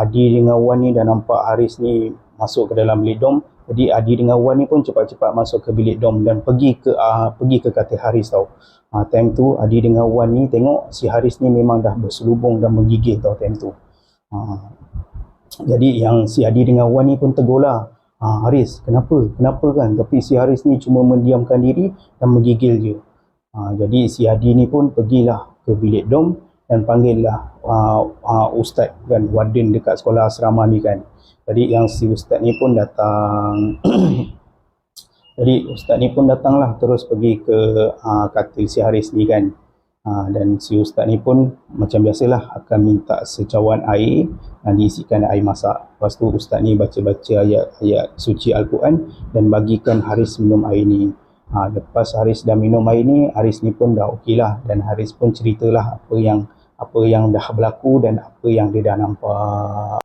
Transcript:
Adi dengan Wan ni dah nampak Haris ni masuk ke dalam bilik dom. Jadi Adi dengan Wan ni pun cepat-cepat masuk ke bilik dom dan pergi ke katil Haris tau. Time tu Adi dengan Wan ni tengok si Haris ni memang dah berselubung dan menggigil tau time tu. Jadi yang si Adi dengan Wan ni pun tegur lah. Haris, kenapa kan? Tapi si Haris ni cuma mendiamkan diri dan menggigil je. Jadi si Adi ni pun pergilah ke bilik dom dan panggillah ustaz kan, warden dekat sekolah asrama ni kan. Jadi yang si ustaz ni pun datang jadi ustaz ni pun datanglah terus pergi ke katil si Haris ni kan. Dan si ustaz ni pun macam biasalah akan minta secawan air diisikan air masak. Lepas tu ustaz ni baca-baca ayat-ayat suci Al-Quran dan bagikan Haris minum air ni. Lepas Haris dah minum air ni, Haris ni pun dah okey lah, dan Haris pun ceritalah apa yang dah berlaku dan apa yang dia dah nampak.